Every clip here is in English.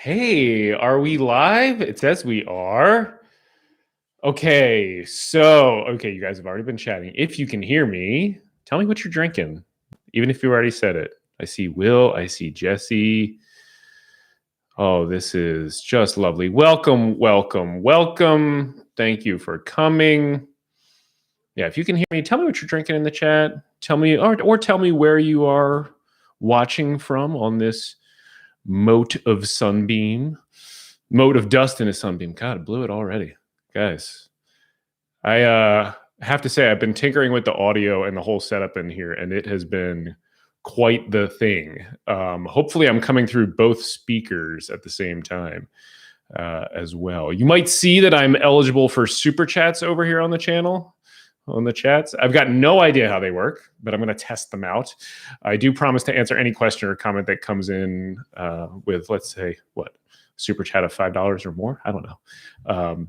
Hey, are we live? It says we are. Okay, you guys have already been chatting. If you can hear me, tell me what you're drinking, even if you already said it. I see Will, I see Jesse. Oh, this is just lovely. Welcome, welcome, welcome. Thank you for coming. Yeah, if you can hear me, tell me what you're drinking in the chat. Tell me, or tell me where you are watching from on this mote of sunbeam. Mote of dust in a sunbeam. God, blew it already. Guys, I have to say I've been tinkering with the audio and the whole setup in here, and it has been quite the thing. Hopefully I'm coming through both speakers at the same time as well. You might see that I'm eligible for super chats over here on the channel. On the chats. I've got no idea how they work, but I'm going to test them out. I do promise to answer any question or comment that comes in with, let's say, super chat of $5 or more. I don't know.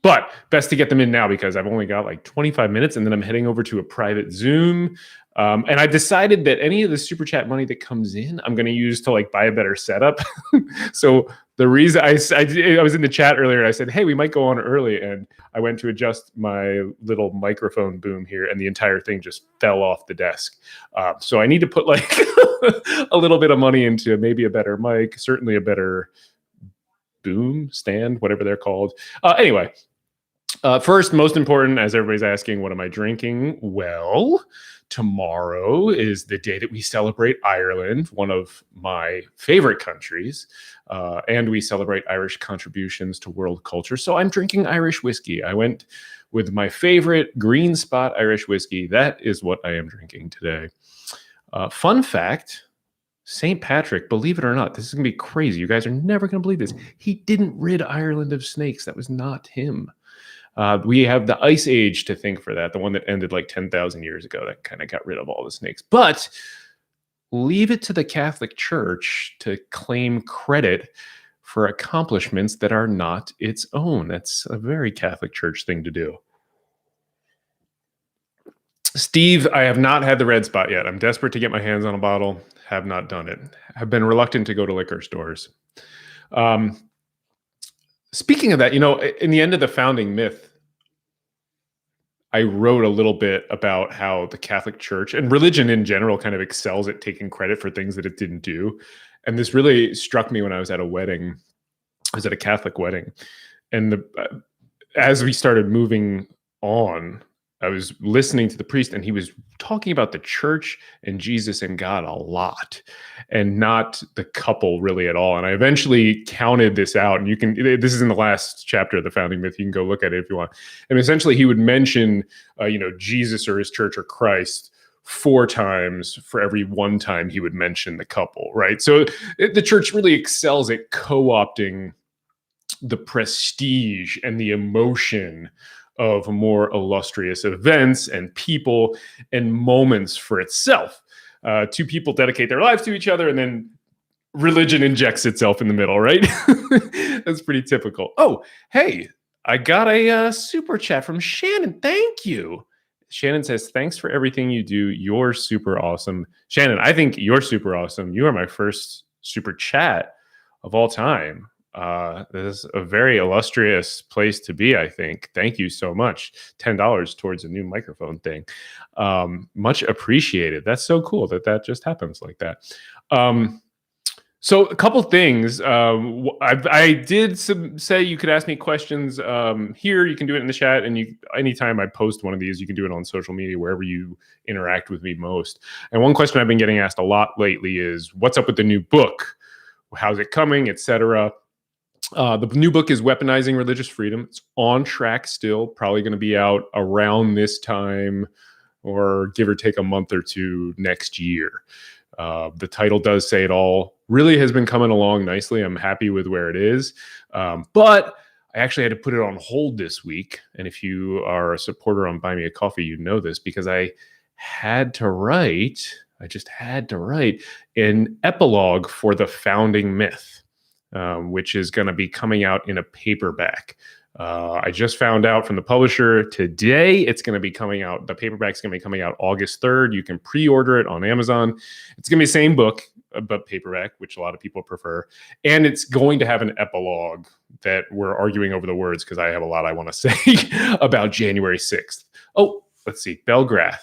But best to get them in now because I've only got like 25 minutes and then I'm heading over to a private Zoom. And I decided that any of the super chat money that comes in, I'm going to use to like buy a better setup. So the reason I was in the chat earlier and I said, hey, we might go on early. And I went to adjust my little microphone boom here and the entire thing just fell off the desk. So I need to put like a little bit of money into maybe a better mic, certainly a better boom stand, whatever they're called. Anyway, first, most important, as everybody's asking, what am I drinking? Well, tomorrow is the day that we celebrate Ireland, one of my favorite countries, and we celebrate Irish contributions to world culture. So I'm drinking Irish whiskey. I went with my favorite Green Spot Irish whiskey. That is what I am drinking today. Fun fact, St. Patrick, believe it or not, this is going to be crazy. You guys are never going to believe this. He didn't rid Ireland of snakes. That was not him. We have the Ice Age to thank for that, the one that ended like 10,000 years ago that kind of got rid of all the snakes. But leave it to the Catholic Church to claim credit for accomplishments that are not its own. That's a very Catholic Church thing to do. Steve, I have not had the red spot yet. I'm desperate to get my hands on a bottle. Have not done it. Have been reluctant to go to liquor stores. Speaking of that, in the end of the founding myth, I wrote a little bit about how the Catholic Church and religion in general kind of excels at taking credit for things that it didn't do. And this really struck me when I was at a wedding. I was at a Catholic wedding. And as we started moving on, I was listening to the priest and he was talking about the church and Jesus and God a lot and not the couple really at all. And I eventually counted this out, and this is in the last chapter of the founding myth. You can go look at it if you want. And essentially he would mention, Jesus or his church or Christ 4 times for every 1 time he would mention the couple, right? So the church really excels at co-opting the prestige and the emotion of more illustrious events and people and moments for itself. 2 people dedicate their lives to each other, and then religion injects itself in the middle, right? That's pretty typical. Oh, hey, I got a super chat from Shannon. Thank you. Shannon says, thanks for everything you do. You're super awesome. Shannon, I think you're super awesome. You are my first super chat of all time. This is a very illustrious place to be, I think. Thank you so much. $10 towards a new microphone thing. Much appreciated. That's so cool that just happens like that. So a couple things. I did say you could ask me questions here. You can do it in the chat, and anytime I post one of these, you can do it on social media, wherever you interact with me most. And one question I've been getting asked a lot lately is, what's up with the new book? How's it coming, etc. The new book is Weaponizing Religious Freedom. It's on track still, probably going to be out around this time or give or take a month or 2 next year. The title does say it all. Really has been coming along nicely. I'm happy with where it is. But I actually had to put it on hold this week. And if you are a supporter on Buy Me a Coffee, you know this because I just had to write an epilogue for the founding myth. Which is going to be coming out in a paperback. I just found out from the publisher today it's going to be coming out. The paperback's going to be coming out August 3rd. You can pre-order it on Amazon. It's going to be the same book. but paperback, which a lot of people prefer. And it's going to have an epilogue that we're arguing over the words because I have a lot I want to say about January 6th. Oh, let's see. Belgrath.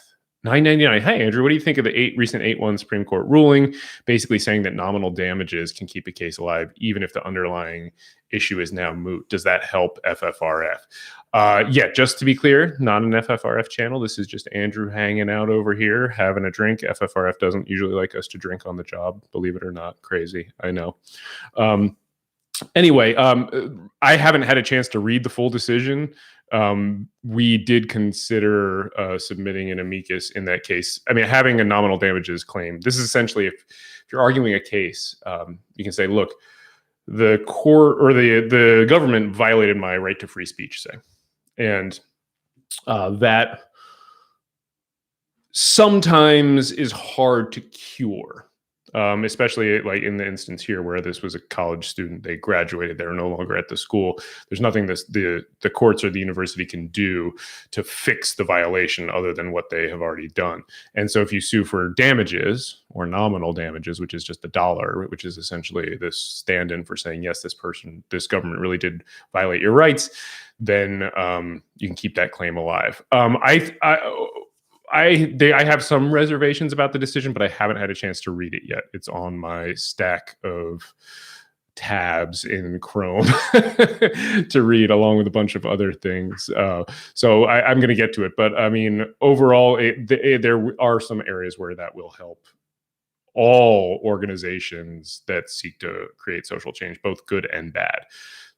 $9.99. Hi, Andrew. What do you think of the recent 8-1 Supreme Court ruling, basically saying that nominal damages can keep a case alive, even if the underlying issue is now moot? Does that help FFRF? Yeah, just to be clear, not an FFRF channel. This is just Andrew hanging out over here, having a drink. FFRF doesn't usually like us to drink on the job, believe it or not. Crazy, I know. Anyway, I haven't had a chance to read the full decision. We did consider submitting an amicus in that case. I mean, having a nominal damages claim. This is essentially if you're arguing a case, you can say, look, the court or the government violated my right to free speech, say. And that sometimes is hard to cure. Especially like in the instance here where this was a college student, they graduated, they're no longer at the school. There's nothing the courts or the university can do to fix the violation other than what they have already done. And so if you sue for damages or nominal damages, which is just $1, which is essentially this stand-in for saying, yes, this government really did violate your rights, then you can keep that claim alive. I have some reservations about the decision, but I haven't had a chance to read it yet. It's on my stack of tabs in Chrome to read, along with a bunch of other things. So I'm going to get to it. But I mean, overall, there are some areas where that will help all organizations that seek to create social change, both good and bad.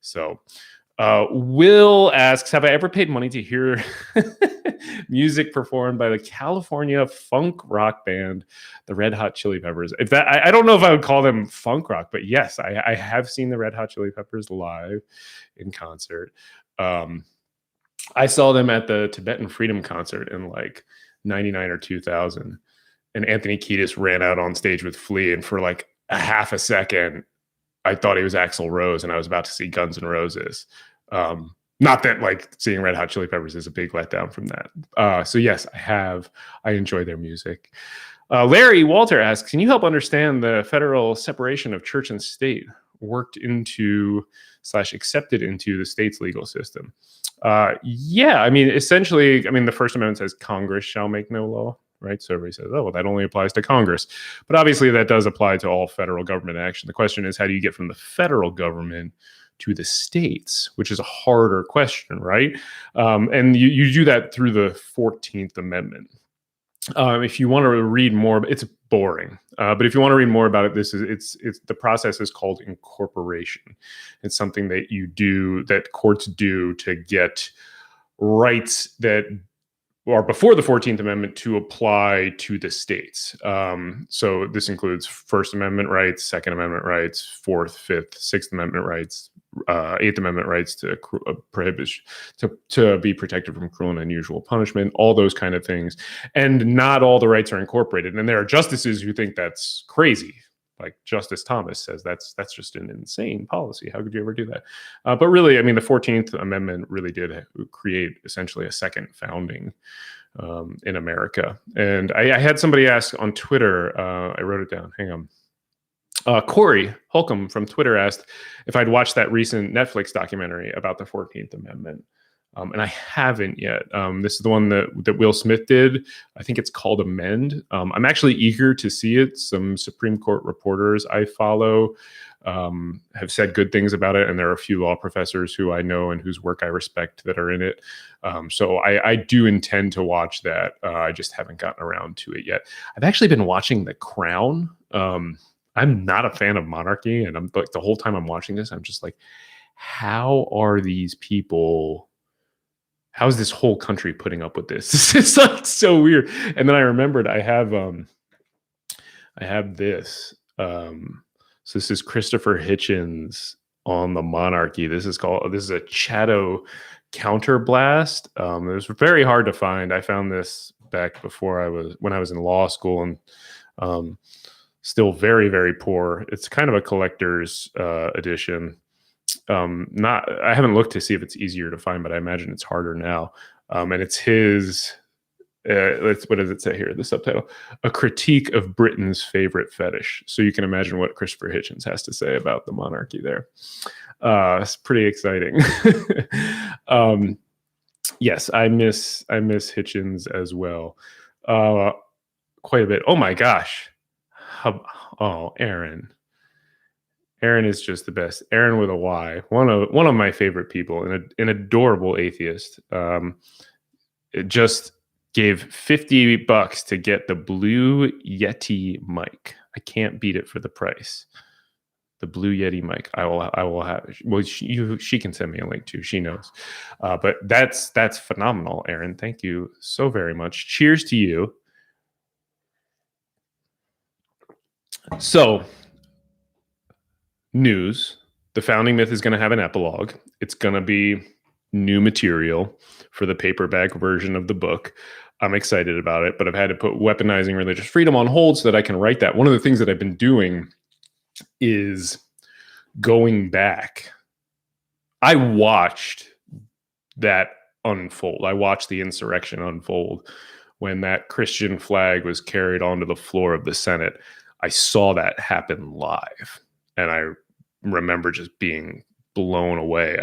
So Will asks, have I ever paid money to hear music performed by the California funk rock band, the Red Hot Chili Peppers? If that, I don't know if I would call them funk rock, but yes, I have seen the Red Hot Chili Peppers live in concert. I saw them at the Tibetan Freedom Concert in like 99 or 2000. And Anthony Kiedis ran out on stage with Flea, and for like a half a second, I thought he was Axl Rose, and I was about to see Guns N' Roses. Not that like seeing Red Hot Chili Peppers is a big letdown from that. So yes, I enjoy their music. Larry Walter asks, can you help understand the federal separation of church and state worked into / accepted into the state's legal system? Yeah, I mean, essentially, the First Amendment says Congress shall make no law. Right. So everybody says, oh, well, that only applies to Congress. But obviously that does apply to all federal government action. The question is, how do you get from the federal government to the states, which is a harder question, right? And you do that through the 14th Amendment. If you want to read more, it's boring. But if you want to read more about it, it's the process is called incorporation. It's something that courts do to get rights that or before the 14th Amendment to apply to the states. So this includes First Amendment rights, Second Amendment rights, Fourth, Fifth, Sixth Amendment rights, Eighth Amendment rights to prohibit to be protected from cruel and unusual punishment, all those kind of things. And not all the rights are incorporated. And there are justices who think that's crazy. Like Justice Thomas says, that's just an insane policy. How could you ever do that? But really, the 14th Amendment really did create essentially a second founding in America. And I had somebody ask on Twitter, I wrote it down, hang on. Corey Holcomb from Twitter asked if I'd watched that recent Netflix documentary about the 14th Amendment. And I haven't yet. This is the one that Will Smith did. I think it's called Amend. I'm actually eager to see it. Some Supreme Court reporters I follow have said good things about it. And there are a few law professors who I know and whose work I respect that are in it. So I do intend to watch that. I just haven't gotten around to it yet. I've actually been watching The Crown. I'm not a fan of monarchy. And I'm like, the whole time I'm watching this, I'm just like, how are these people... How is this whole country putting up with this? It's like so weird. And then I remembered I have this. So this is Christopher Hitchens on the monarchy. This is a Chatto counterblast. It was very hard to find. I found this back when I was in law school, and still very, very poor. It's kind of a collector's edition. I haven't looked to see if it's easier to find, but I imagine it's harder now. And it's his what does it say here? The subtitle: A Critique of Britain's Favorite Fetish. So you can imagine what Christopher Hitchens has to say about the monarchy there. It's pretty exciting. Yes, I miss Hitchens as well, quite a bit. Oh my gosh! Oh, Aaron. Aaron is just the best. Aaron with a Y. One of my favorite people, an adorable atheist. It just gave $50 to get the Blue Yeti mic. I can't beat it for the price. The Blue Yeti mic. I will have. Well, she can send me a link too. She knows. But that's phenomenal, Aaron. Thank you so very much. Cheers to you. So, news: the founding myth is going to have an epilogue. It's going to be new material for the paperback version of the book. I'm excited about it, but I've had to put Weaponizing Religious Freedom on hold so that I can write that. One of the things that I've been doing is going back. I watched that unfold. I watched the insurrection unfold when that Christian flag was carried onto the floor of the Senate. I saw that happen live, and I remember just being blown away.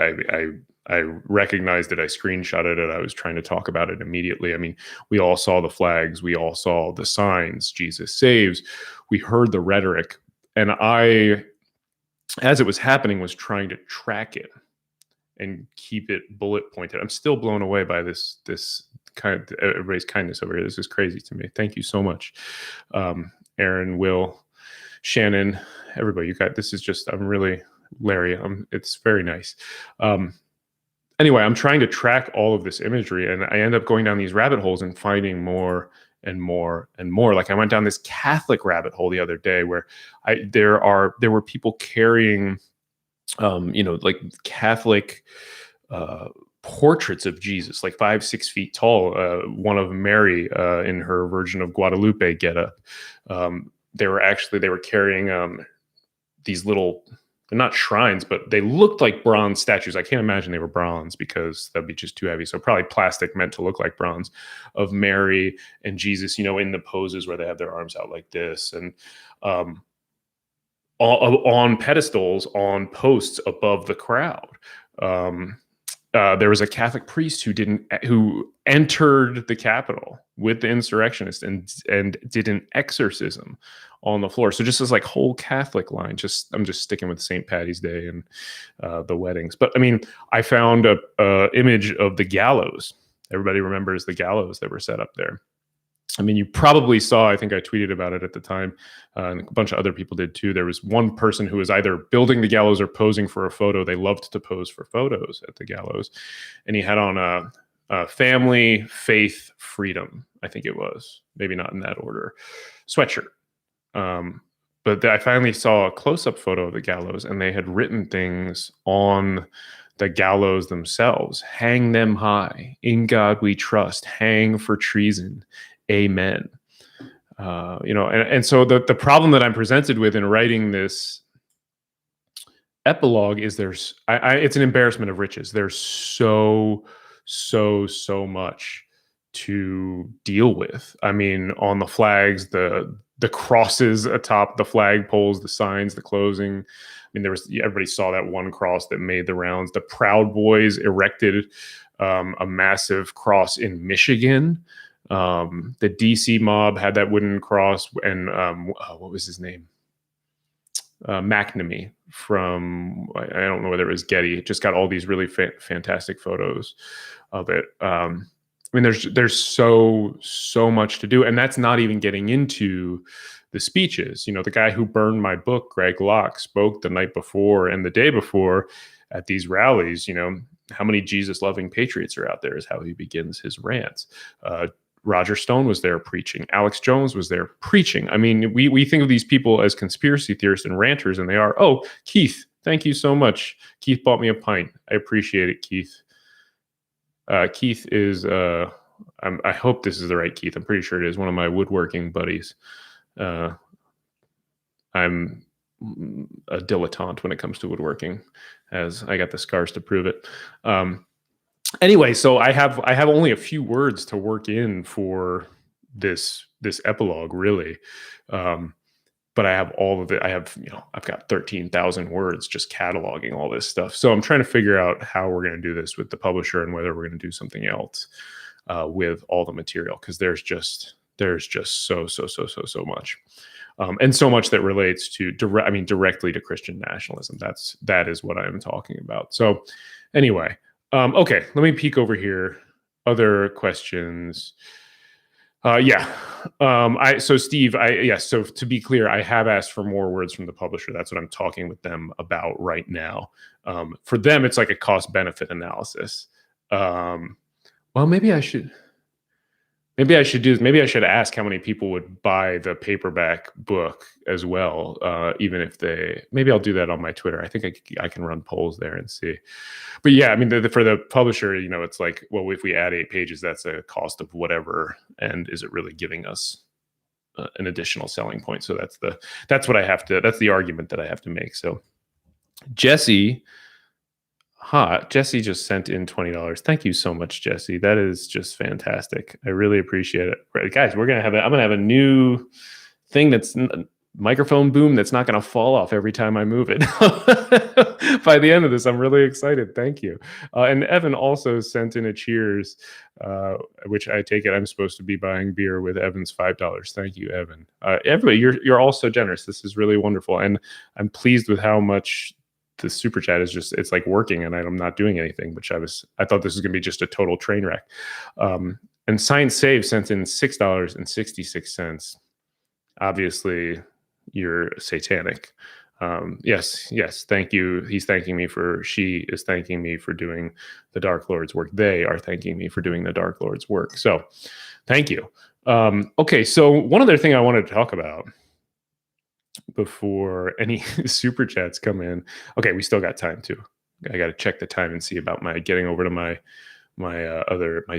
I recognized it. I screenshotted it. I was trying to talk about it immediately. I mean, we all saw the flags. We all saw the signs. Jesus saves. We heard the rhetoric. And I, as it was happening, was trying to track it and keep it bullet pointed. I'm still blown away by this kind of everybody's kindness over here. This is crazy to me. Thank you so much. Aaron, Will, Shannon, everybody. You got this. Is just, I'm really, Larry. It's very nice. Anyway, I'm trying to track all of this imagery, and I end up going down these rabbit holes and finding more and more and more. Like I went down this Catholic rabbit hole the other day where there were people carrying, like Catholic portraits of Jesus, like 5-6 feet tall. One of Mary in her Virgin of Guadalupe getup. They were carrying these little. They're not shrines, but they looked like bronze statues. I can't imagine they were bronze because that'd be just too heavy. So probably plastic meant to look like bronze, of Mary and Jesus, in the poses where they have their arms out like this, and on pedestals, on posts above the crowd. There was a Catholic priest who entered the Capitol with the insurrectionists and did an exorcism on the floor. So just this like whole Catholic line. I'm just sticking with St. Patty's Day and the weddings. But I mean, I found a image of the gallows. Everybody remembers the gallows that were set up there. I mean, you probably saw, I think I tweeted about it at the time, and a bunch of other people did too. There was one person who was either building the gallows or posing for a photo. They loved to pose for photos at the gallows. And he had on a family, faith, freedom, I think it was. Maybe not in that order. Sweatshirt. But I finally saw a close-up photo of the gallows, and they had written things on the gallows themselves. Hang them high. In God we trust. Hang for treason. Amen. And so the problem that I'm presented with in writing this epilogue is it's an embarrassment of riches. There's so much to deal with. I mean, on the flags, the crosses atop the flag poles, the signs, the closing. I mean, everybody saw that one cross that made the rounds. The Proud Boys erected a massive cross in Michigan. The DC mob had that wooden cross, and what was his name? McNamee from, I don't know whether it was Getty. It just got all these really fantastic photos of it. I mean, there's so much to do, and that's not even getting into the speeches. The guy who burned my book, Greg Locke, spoke the night before and the day before at these rallies. How many Jesus-loving patriots are out there is how he begins his rants. Roger Stone was there preaching. Alex Jones was there preaching. I mean, we think of these people as conspiracy theorists and ranters, and they are. Oh, Keith, thank you so much. Keith bought me a pint. I appreciate it, Keith. Keith is, I hope this is the right Keith. I'm pretty sure it is, one of my woodworking buddies. I'm a dilettante when it comes to woodworking, as I got the scars to prove it. Anyway, so I have only a few words to work in for this epilogue, really. But I have all of it. I have, I've got 13,000 words just cataloging all this stuff. So I'm trying to figure out how we're going to do this with the publisher and whether we're going to do something else with all the material, because there's just so much. And so much that relates to directly to Christian nationalism. That is what I'm talking about. So anyway, okay, let me peek over here. Other questions. So Steve, so to be clear, I have asked for more words from the publisher. That's what I'm talking with them about right now. For them, it's like a cost benefit analysis. Well, maybe I should do this. Maybe I should ask how many people would buy the paperback book as well, even if maybe I'll do that on my Twitter. I think I can run polls there and see. But yeah, I mean, for the publisher, it's like, well, if we add 8 pages, that's a cost of whatever. And is it really giving us an additional selling point? So that's the argument that I have to make. So Jesse just sent in $20. Thank you so much, Jesse. That is just fantastic. I really appreciate it. Right, guys, I'm gonna have a new thing that's microphone boom that's not gonna fall off every time I move it. By the end of this, I'm really excited. Thank you. And Evan also sent in a cheers, which I take it I'm supposed to be buying beer with Evan's $5. Thank you, Evan. Everybody, you're all so generous. This is really wonderful, and I'm pleased with how much the super chat is it's like working, and I'm not doing anything, which I thought this was going to be just a total train wreck. And Science Save sent in $6.66. Obviously, you're satanic. Yes, thank you. She is thanking me for doing the Dark Lord's work. They are thanking me for doing the Dark Lord's work. So, thank you. Okay, so one other thing I wanted to talk about before any super chats come in. Okay, we still got time too. I got to check the time and see about my getting over to my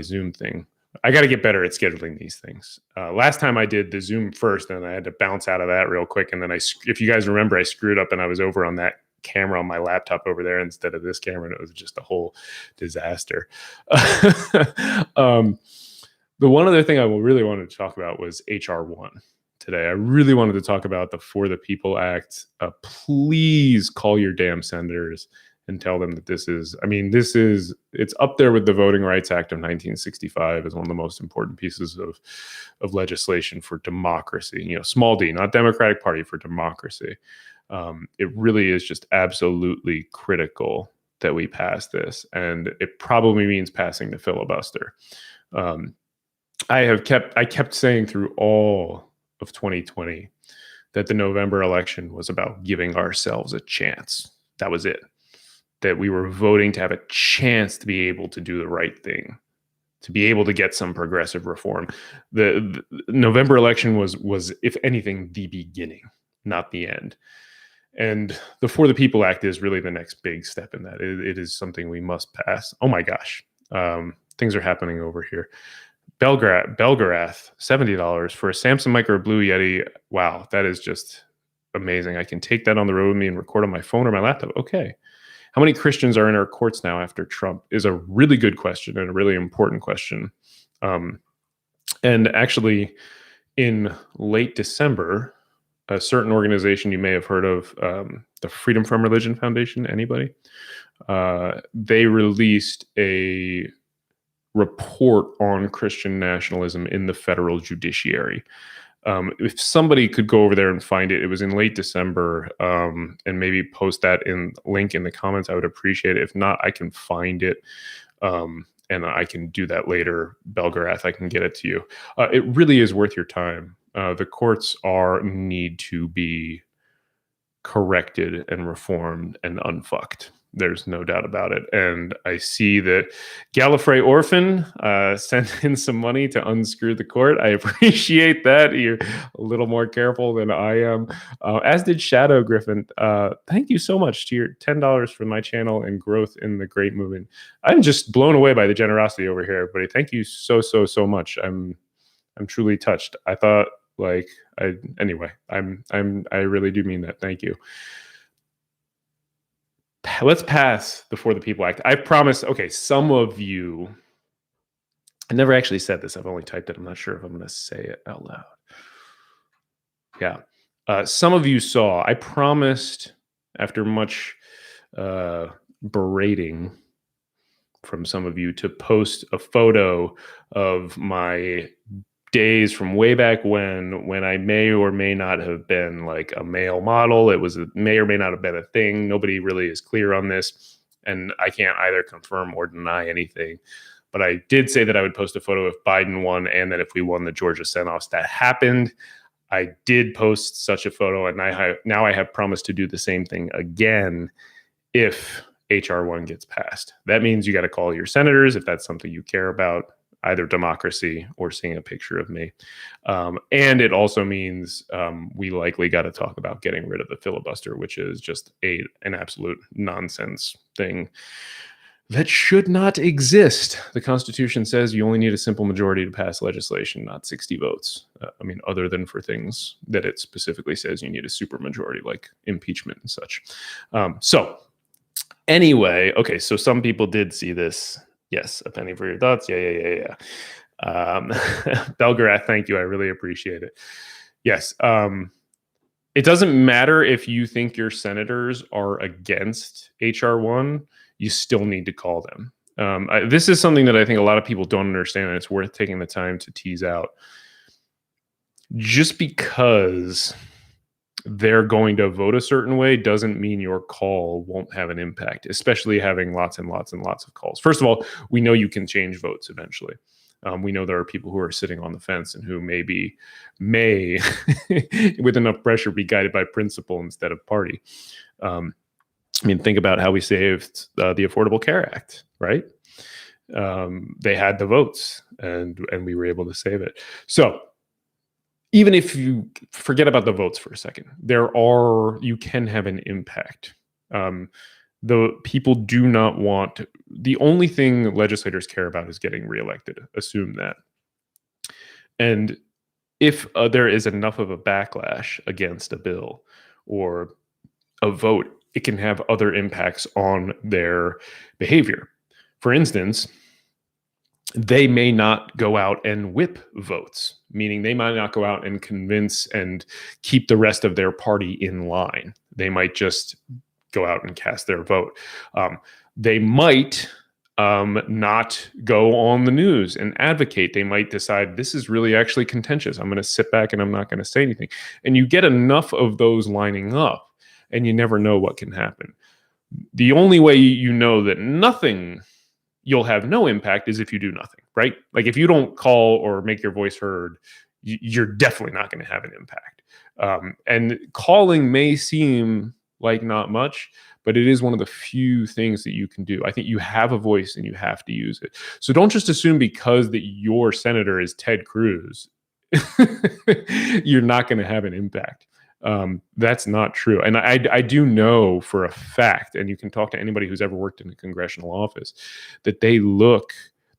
Zoom thing. I got to get better at scheduling these things. Last time I did the Zoom first, and I had to bounce out of that real quick. And then if you guys remember, I screwed up and I was over on that camera on my laptop over there instead of this camera, and it was just a whole disaster. The one other thing I really wanted to talk about was HR1 today. I really wanted to talk about the For the People Act. Please call your damn senators and tell them that it's up there with the Voting Rights Act of 1965 as one of the most important pieces of legislation for democracy. Small d, not Democratic Party, for democracy. It really is just absolutely critical that we pass this, and it probably means passing the filibuster. I kept saying through all of 2020 that the November election was about giving ourselves a chance. That was it. That we were voting to have a chance to be able to do the right thing, to be able to get some progressive reform. The November election was, if anything, the beginning, not the end. And the For the People Act is really the next big step in that. It is something we must pass. Oh my gosh. Things are happening over here. Belgarath, $70 for a Samsung Micro Blue Yeti. Wow, that is just amazing. I can take that on the road with me and record on my phone or my laptop. Okay. How many Christians are in our courts now after Trump is a really good question and a really important question. And actually, in late December, a certain organization you may have heard of, the Freedom from Religion Foundation, anybody? They released a report on Christian nationalism in the federal judiciary. If somebody could go over there and find it, it was in late December, and maybe post that link in the comments, I would appreciate it. If not, I can find it, and I can do that later. Belgarath, I can get it to you. It really is worth your time. The courts need to be corrected and reformed and unfucked. There's no doubt about it. And I see that Gallifrey Orphan sent in some money to unscrew the court. I appreciate that. You're a little more careful than I am. As did Shadow Griffin. Thank you so much to your $10 for my channel and growth in the great movement. I'm just blown away by the generosity over here, everybody. Thank you so much. I'm truly touched. I thought I really do mean that. Thank you. let's pass before the People Act. I promise. Okay, some of you. I never actually said this. I've only typed it. I'm not sure if I'm going to say it out loud. Yeah. Some of you saw. I promised after much berating from some of you to post a photo of my days from way back when I may or may not have been like a male model. It was may or may not have been a thing. Nobody really is clear on this, and I can't either confirm or deny anything. But I did say that I would post a photo if Biden won and that if we won the Georgia send-offs. That happened. I did post such a photo, and now I have promised to do the same thing again if HR1 gets passed. That means you got to call your senators if that's something you care about, either democracy or seeing a picture of me. And it also means we likely got to talk about getting rid of the filibuster, which is just an absolute nonsense thing that should not exist. The Constitution says you only need a simple majority to pass legislation, not 60 votes. I mean, other than for things that it specifically says you need a supermajority, like impeachment and such. So anyway, okay, so some people did see this. Yes, a penny for your thoughts. Yeah. Belgarath, thank you. I really appreciate it. Yes. It doesn't matter if you think your senators are against HR1. You still need to call them. This is something that I think a lot of people don't understand, and it's worth taking the time to tease out. Just because they're going to vote a certain way doesn't mean your call won't have an impact, especially having lots and lots and lots of calls. First of all, we know you can change votes eventually. We know there are people who are sitting on the fence and who may, with enough pressure, be guided by principle instead of party. I mean, think about how we saved the Affordable Care Act, right? They had the votes, and we were able to save it. So even if you forget about the votes for a second, you can have an impact. The people do not want. The only thing legislators care about is getting reelected. Assume that. And if there is enough of a backlash against a bill or a vote, it can have other impacts on their behavior. For instance, they may not go out and whip votes, meaning they might not go out and convince and keep the rest of their party in line. They might just go out and cast their vote. They might not go on the news and advocate. They might decide this is really actually contentious. I'm going to sit back and I'm not going to say anything. And you get enough of those lining up, and you never know what can happen. The only way you know that you'll have no impact is if you do nothing, right? Like if you don't call or make your voice heard, you're definitely not going to have an impact. And calling may seem like not much, but it is one of the few things that you can do. I think you have a voice and you have to use it. So don't just assume because that your senator is Ted Cruz, you're not going to have an impact. That's not true. And I do know for a fact, and you can talk to anybody who's ever worked in a congressional office, that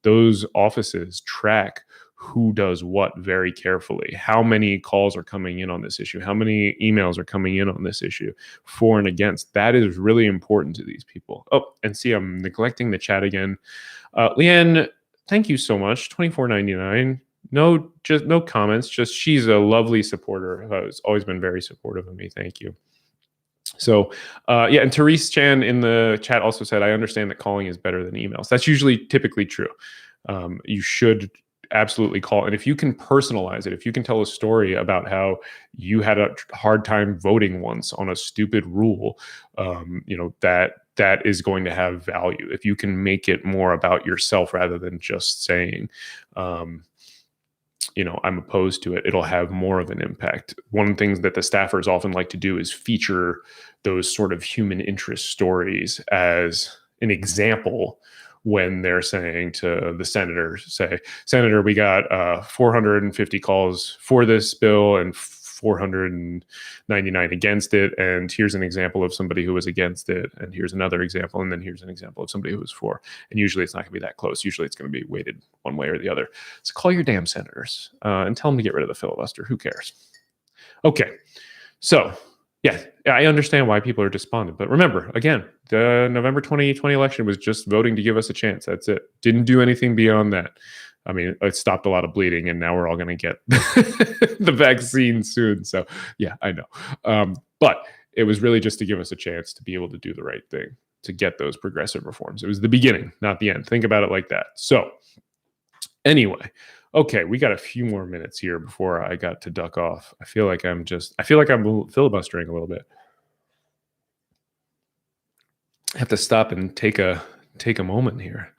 those offices track who does what very carefully. How many calls are coming in on this issue? How many emails are coming in on this issue for and against? That is really important to these people. Oh, and see, I'm neglecting the chat again. Leanne, thank you so much. $24.99. No comments. Just she's a lovely supporter who's always been very supportive of me. Thank you. So, yeah, and Therese Chan in the chat also said, I understand that calling is better than emails. That's typically true. You should absolutely call. And if you can personalize it, if you can tell a story about how you had a hard time voting once on a stupid rule, that is going to have value. If you can make it more about yourself rather than just saying, I'm opposed to it, it'll have more of an impact. One of the things that the staffers often like to do is feature those sort of human interest stories as an example when they're saying to the senator, Senator, we got 450 calls for this bill and 499 against it. And here's an example of somebody who was against it. And here's another example. And then here's an example of somebody who was for. And usually it's not going to be that close. Usually it's going to be weighted one way or the other. So call your damn senators and tell them to get rid of the filibuster. Who cares? Okay. So Yeah, I understand why people are despondent. But remember, again, the November 2020 election was just voting to give us a chance. That's it. Didn't do anything beyond that. I mean, it stopped a lot of bleeding, and now we're all going to get the vaccine soon. So, yeah, I know. But it was really just to give us a chance to be able to do the right thing, to get those progressive reforms. It was the beginning, not the end. Think about it like that. So, anyway, okay, we got a few more minutes here before I got to duck off. I feel like I'm filibustering a little bit. I have to stop and take a moment here.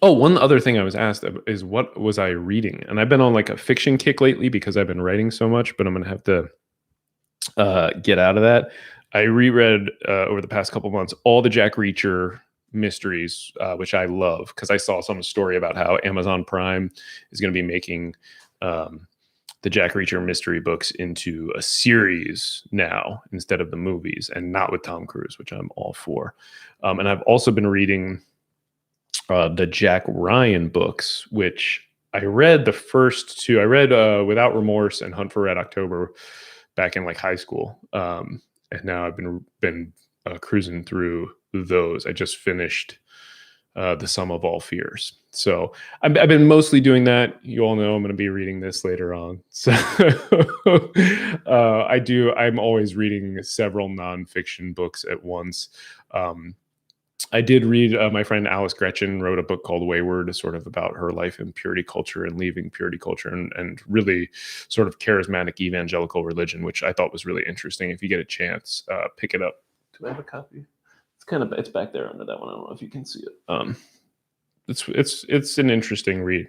Oh, one other thing I was asked is what was I reading? And I've been on like a fiction kick lately because I've been writing so much, but I'm going to have to get out of that. I reread over the past couple months all the Jack Reacher mysteries, which I love because I saw some story about how Amazon Prime is going to be making the Jack Reacher mystery books into a series now instead of the movies, and not with Tom Cruise, which I'm all for. And I've also been reading the Jack Ryan books, which I read the first two. I read Without Remorse and Hunt for Red October back in like high school, and now I've been cruising through those. I just finished The Sum of All Fears. So I've been mostly doing that. You all know I'm going to be reading this later on. So I'm always reading several nonfiction books at once. I did read, my friend Alice Gretchen wrote a book called Wayward, sort of about her life in purity culture and leaving purity culture and really sort of charismatic evangelical religion, which I thought was really interesting. If you get a chance, pick it up. Do I have a copy? It's back there under that one. I don't know if you can see it. It's an interesting read.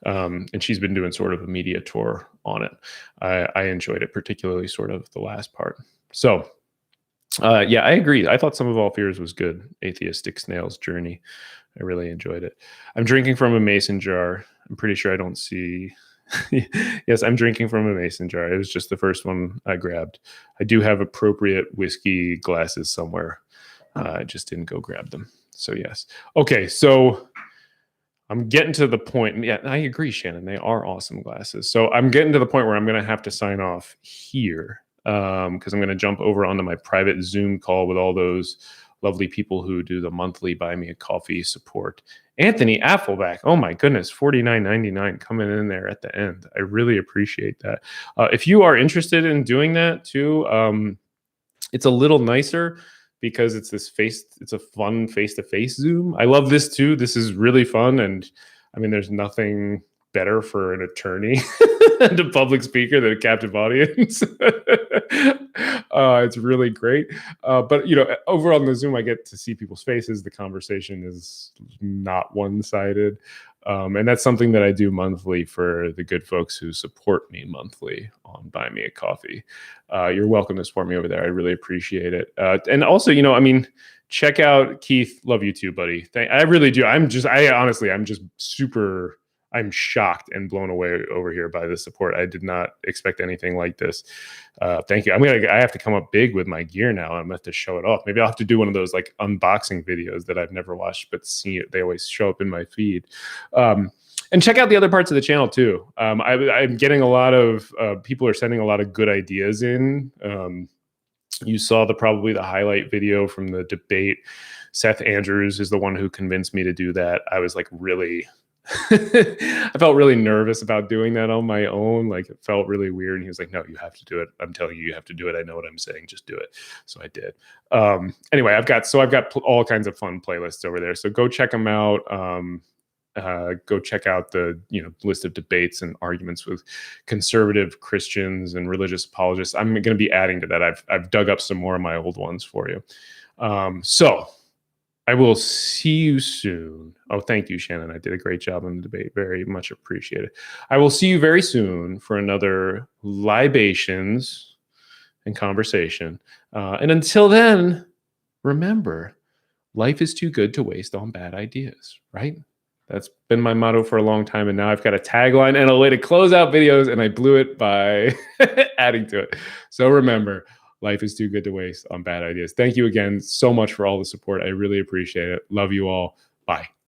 And she's been doing sort of a media tour on it. I enjoyed it, particularly sort of the last part. So, yeah, I agree. I thought Some of All Fears was good. Atheistic Snail's Journey. I really enjoyed it. I'm drinking from a mason jar. I'm pretty sure I don't see. Yes, I'm drinking from a mason jar. It was just the first one I grabbed. I do have appropriate whiskey glasses somewhere. I just didn't go grab them. So, yes. Okay, so I'm getting to the point. Yeah, I agree, Shannon. They are awesome glasses. So I'm getting to the point where I'm going to have to sign off here. Because I'm going to jump over onto my private Zoom call with all those lovely people who do the monthly Buy Me a Coffee support. Anthony Affelback, oh my goodness, $49.99 coming in there at the end. I really appreciate that. If you are interested in doing that too, it's a little nicer because it's a fun face-to-face Zoom. I love this too. This is really fun. And I mean, there's nothing better for an attorney and a public speaker than a captive audience. It's really great. But, over on the Zoom, I get to see people's faces. The conversation is not one-sided. And that's something that I do monthly for the good folks who support me monthly on Buy Me a Coffee. You're welcome to support me over there. I really appreciate it. And also, check out Keith. Love you too, buddy. I really do. I'm just I'm shocked and blown away over here by the support. I did not expect anything like this. Thank you. I have to come up big with my gear now. I'm going to have to show it off. Maybe I'll have to do one of those like unboxing videos that I've never watched, but see it. They always show up in my feed. And check out the other parts of the channel too. I'm getting a lot of, people are sending a lot of good ideas in. You saw probably the highlight video from the debate. Seth Andrews is the one who convinced me to do that. I was like I felt really nervous about doing that on my own. Like it felt really weird. And he was like, no, you have to do it. I'm telling you, you have to do it. I know what I'm saying. Just do it. So I did. Anyway, I've got all kinds of fun playlists over there. So go check them out. Go check out the list of debates and arguments with conservative Christians and religious apologists. I'm going to be adding to that. I've dug up some more of my old ones for you. So I will see you soon. Oh, thank you, Shannon. I did a great job on the debate. Very much appreciated. I will see you very soon for another Libations and conversation. And until then, remember, life is too good to waste on bad ideas, right? That's been my motto for a long time. And now I've got a tagline and a way to close out videos, and I blew it by adding to it. So remember, life is too good to waste on bad ideas. Thank you again so much for all the support. I really appreciate it. Love you all. Bye.